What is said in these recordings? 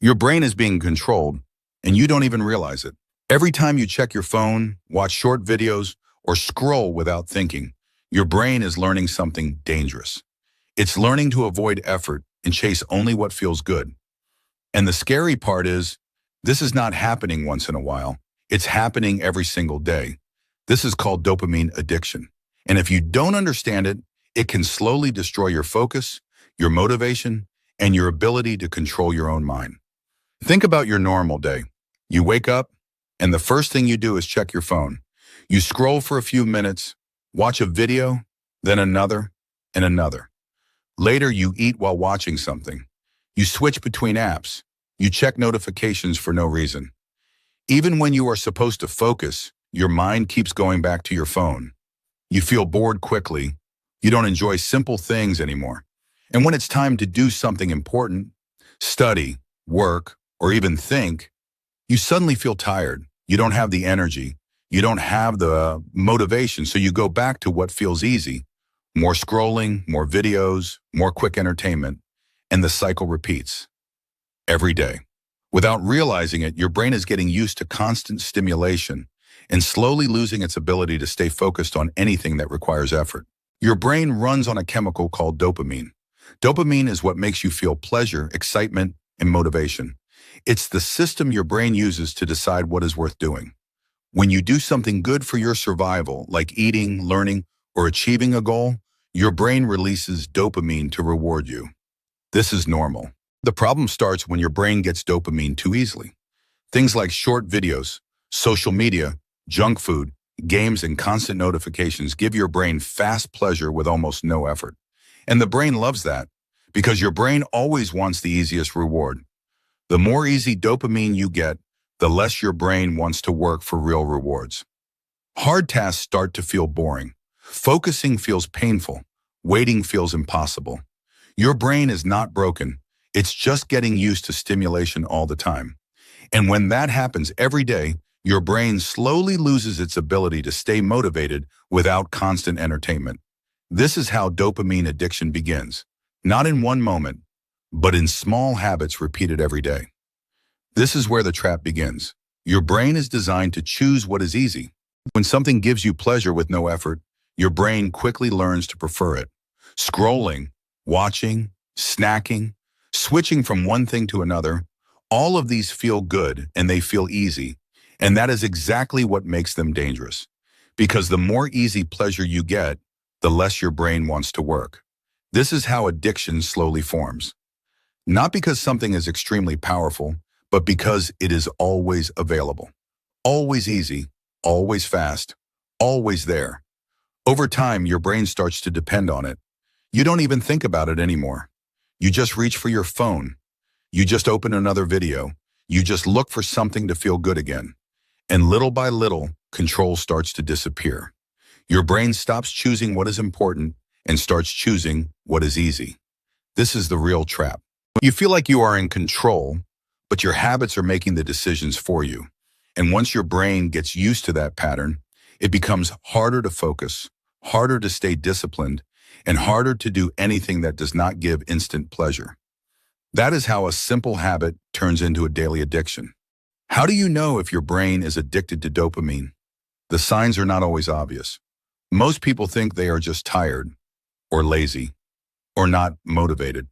Your brain is being controlled, and you don't even realize it. Every time you check your phone, watch short videos, or scroll without thinking, your brain is learning something dangerous. It's learning to avoid effort and chase only what feels good. And the scary part is, this is not happening once in a while. It's happening every single day. This is called dopamine addiction. And if you don't understand it, it can slowly destroy your focus, your motivation, and your ability to control your own mind. Think about your normal day. You wake up, and the first thing you do is check your phone. You scroll for a few minutes, watch a video, then another, and another. Later, you eat while watching something. You switch between apps. You check notifications for no reason. Even when you are supposed to focus, your mind keeps going back to your phone. You feel bored quickly. You don't enjoy simple things anymore. And when it's time to do something important, study, work, or even think, you suddenly feel tired. You don't have the energy. You don't have the motivation, so you go back to what feels easy. More scrolling, more videos, more quick entertainment, and the cycle repeats every day. Without realizing it, your brain is getting used to constant stimulation and slowly losing its ability to stay focused on anything that requires effort. Your brain runs on a chemical called dopamine. Dopamine is what makes you feel pleasure, excitement, and motivation. It's the system your brain uses to decide what is worth doing. When you do something good for your survival, like eating, learning, or achieving a goal, your brain releases dopamine to reward you. This is normal. The problem starts when your brain gets dopamine too easily. Things like short videos, social media, junk food, games, and constant notifications give your brain fast pleasure with almost no effort. And the brain loves that because your brain always wants the easiest reward. The more easy dopamine you get, the less your brain wants to work for real rewards. Hard tasks start to feel boring. Focusing feels painful. Waiting feels impossible. Your brain is not broken. It's just getting used to stimulation all the time. And when that happens every day, your brain slowly loses its ability to stay motivated without constant entertainment. This is how dopamine addiction begins. Not in one moment, but in small habits repeated every day. This is where the trap begins. Your brain is designed to choose what is easy. When something gives you pleasure with no effort, your brain quickly learns to prefer it. Scrolling, watching, snacking, switching from one thing to another, all of these feel good and they feel easy. And that is exactly what makes them dangerous. Because the more easy pleasure you get, the less your brain wants to work. This is how addiction slowly forms. Not because something is extremely powerful, but because it is always available. Always easy, always fast, always there. Over time, your brain starts to depend on it. You don't even think about it anymore. You just reach for your phone. You just open another video. You just look for something to feel good again. And little by little, control starts to disappear. Your brain stops choosing what is important and starts choosing what is easy. This is the real trap. You feel like you are in control, but your habits are making the decisions for you. And once your brain gets used to that pattern, it becomes harder to focus, harder to stay disciplined, and harder to do anything that does not give instant pleasure. That is how a simple habit turns into a daily addiction. How do you know if your brain is addicted to dopamine? The signs are not always obvious. Most people think they are just tired, or lazy, or not motivated.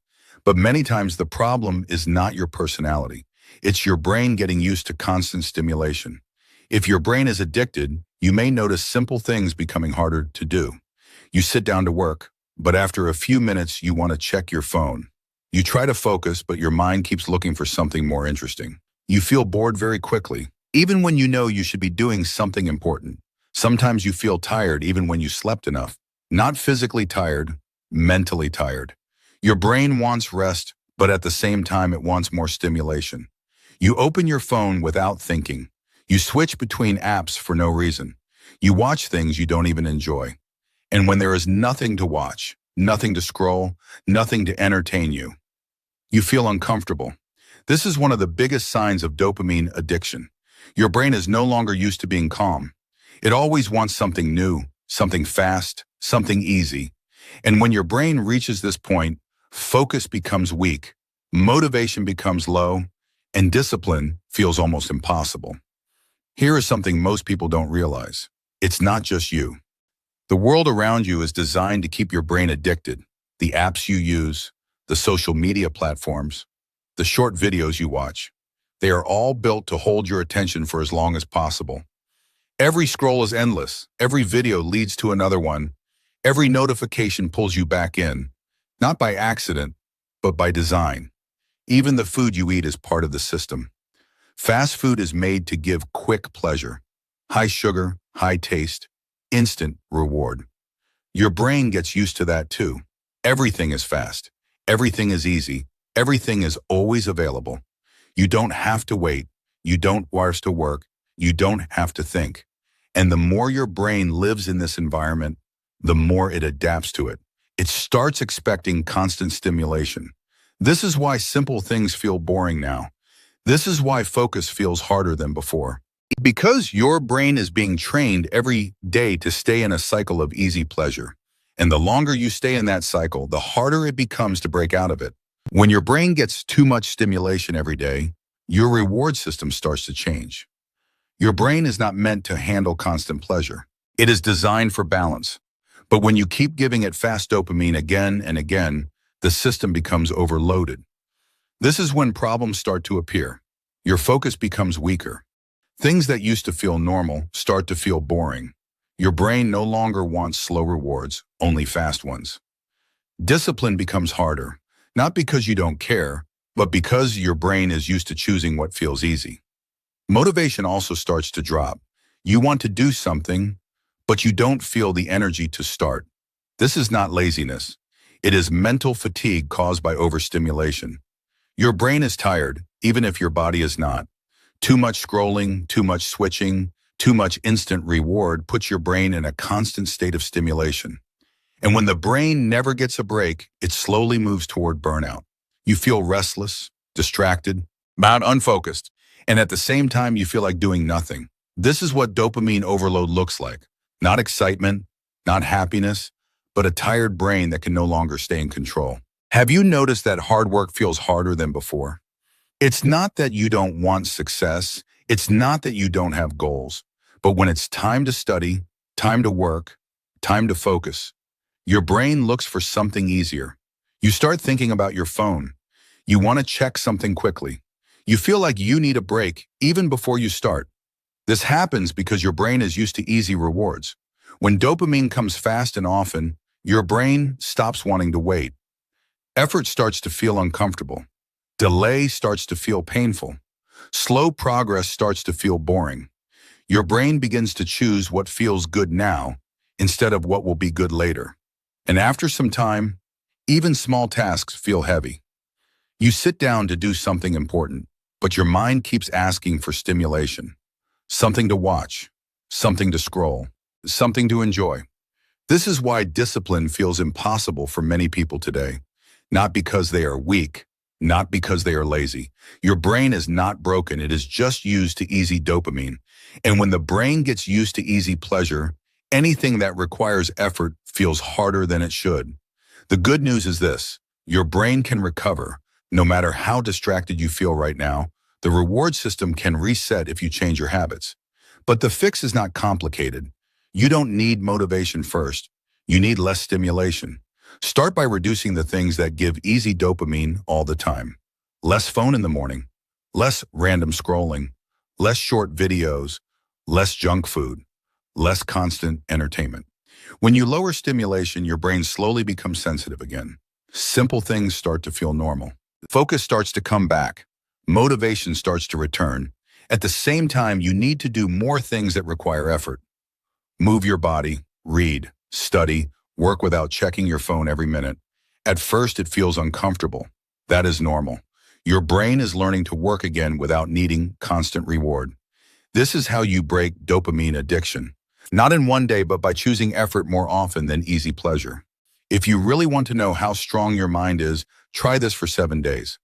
But many times the problem is not your personality. It's your brain getting used to constant stimulation. If your brain is addicted, you may notice simple things becoming harder to do. You sit down to work, but after a few minutes, you want to check your phone. You try to focus, but your mind keeps looking for something more interesting. You feel bored very quickly, even when you know you should be doing something important. Sometimes you feel tired even when you slept enough. Not physically tired, mentally tired. Your brain wants rest, but at the same time it wants more stimulation. You open your phone without thinking. You switch between apps for no reason. You watch things you don't even enjoy. And when there is nothing to watch, nothing to scroll, nothing to entertain you, you feel uncomfortable. This is one of the biggest signs of dopamine addiction. Your brain is no longer used to being calm. It always wants something new, something fast, something easy. And when your brain reaches this point, focus becomes weak, motivation becomes low, and discipline feels almost impossible. Here is something most people don't realize. It's not just you. The world around you is designed to keep your brain addicted. The apps you use, the social media platforms, the short videos you watch, they are all built to hold your attention for as long as possible. Every scroll is endless. Every video leads to another one. Every notification pulls you back in, not by accident, but by design. Even the food you eat is part of the system. Fast food is made to give quick pleasure. High sugar, high taste, instant reward. Your brain gets used to that too. Everything is fast. Everything is easy. Everything is always available. You don't have to wait. You don't have to work. You don't have to think. And the more your brain lives in this environment, the more it adapts to it. It starts expecting constant stimulation. This is why simple things feel boring now. This is why focus feels harder than before. Because your brain is being trained every day to stay in a cycle of easy pleasure. And the longer you stay in that cycle, the harder it becomes to break out of it. When your brain gets too much stimulation every day, your reward system starts to change. Your brain is not meant to handle constant pleasure. It is designed for balance. But when you keep giving it fast dopamine again and again, the system becomes overloaded. This is when problems start to appear. Your focus becomes weaker. Things that used to feel normal start to feel boring. Your brain no longer wants slow rewards, only fast ones. Discipline becomes harder, not because you don't care, but because your brain is used to choosing what feels easy. Motivation also starts to drop. You want to do something, but you don't feel the energy to start. This is not laziness. It is mental fatigue caused by overstimulation. Your brain is tired, even if your body is not. Too much scrolling, too much switching, too much instant reward puts your brain in a constant state of stimulation. And when the brain never gets a break, it slowly moves toward burnout. You feel restless, distracted, unfocused, and at the same time you feel like doing nothing. This is what dopamine overload looks like. Not excitement, not happiness, but a tired brain that can no longer stay in control. Have you noticed that hard work feels harder than before? It's not that you don't want success. It's not that you don't have goals. But when it's time to study, time to work, time to focus, your brain looks for something easier. You start thinking about your phone. You want to check something quickly. You feel like you need a break even before you start. This happens because your brain is used to easy rewards. When dopamine comes fast and often, your brain stops wanting to wait. Effort starts to feel uncomfortable. Delay starts to feel painful. Slow progress starts to feel boring. Your brain begins to choose what feels good now instead of what will be good later. And after some time, even small tasks feel heavy. You sit down to do something important, but your mind keeps asking for stimulation. Something to watch, something to scroll, something to enjoy. This is why discipline feels impossible for many people today. Not because they are weak, not because they are lazy. Your brain is not broken, it is just used to easy dopamine. And when the brain gets used to easy pleasure, anything that requires effort feels harder than it should. The good news is this: your brain can recover. No matter how distracted you feel right now, the reward system can reset if you change your habits. But the fix is not complicated. You don't need motivation first. You need less stimulation. Start by reducing the things that give easy dopamine all the time. Less phone in the morning, less random scrolling, less short videos, less junk food, less constant entertainment. When you lower stimulation, your brain slowly becomes sensitive again. Simple things start to feel normal. Focus starts to come back. Motivation starts to return. At the same time, you need to do more things that require effort. Move your body, read, study, work without checking your phone every minute. At first, it feels uncomfortable. That is normal. Your brain is learning to work again without needing constant reward. This is how you break dopamine addiction. Not in one day, but by choosing effort more often than easy pleasure. If you really want to know how strong your mind is, try this for 7 days.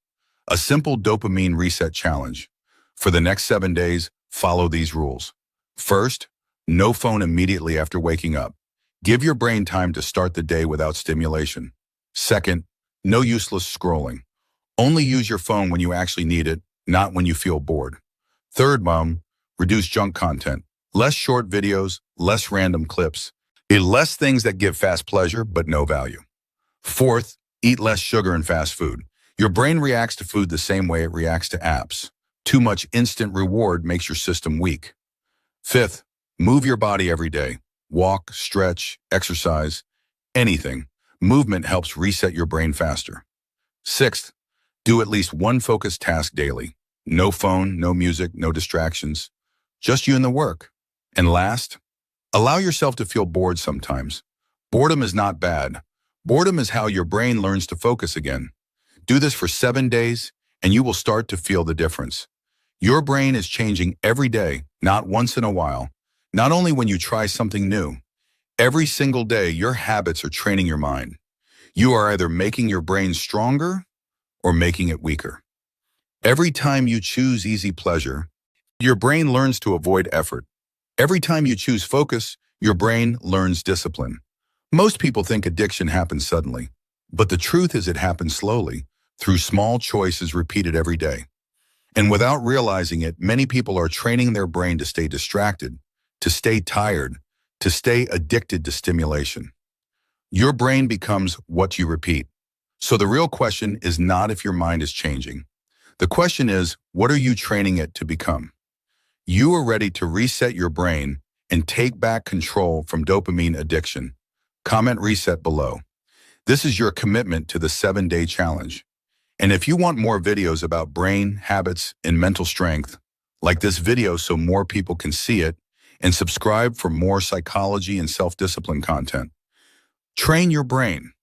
A simple dopamine reset challenge. For the next 7 days, follow these rules. First, no phone immediately after waking up. Give your brain time to start the day without stimulation. Second, no useless scrolling. Only use your phone when you actually need it, not when you feel bored. Third, reduce junk content. Less short videos, less random clips. Eat less things that give fast pleasure but no value. Fourth, eat less sugar and fast food. Your brain reacts to food the same way it reacts to apps. Too much instant reward makes your system weak. Fifth, move your body every day. Walk, stretch, exercise, anything. Movement helps reset your brain faster. Sixth, do at least one focused task daily. No phone, no music, no distractions. Just you and the work. And last, allow yourself to feel bored sometimes. Boredom is not bad. Boredom is how your brain learns to focus again. Do this for 7 days, and you will start to feel the difference. Your brain is changing every day, not once in a while. Not only when you try something new. Every single day, your habits are training your mind. You are either making your brain stronger or making it weaker. Every time you choose easy pleasure, your brain learns to avoid effort. Every time you choose focus, your brain learns discipline. Most people think addiction happens suddenly, but the truth is it happens slowly, through small choices repeated every day. And without realizing it, many people are training their brain to stay distracted, to stay tired, to stay addicted to stimulation. Your brain becomes what you repeat. So the real question is not if your mind is changing. The question is, what are you training it to become? You are ready to reset your brain and take back control from dopamine addiction. Comment reset below. This is your commitment to the 7-day challenge. And if you want more videos about brain, habits, and mental strength, like this video so more people can see it, and subscribe for more psychology and self-discipline content. Train your brain.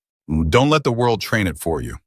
Don't let the world train it for you.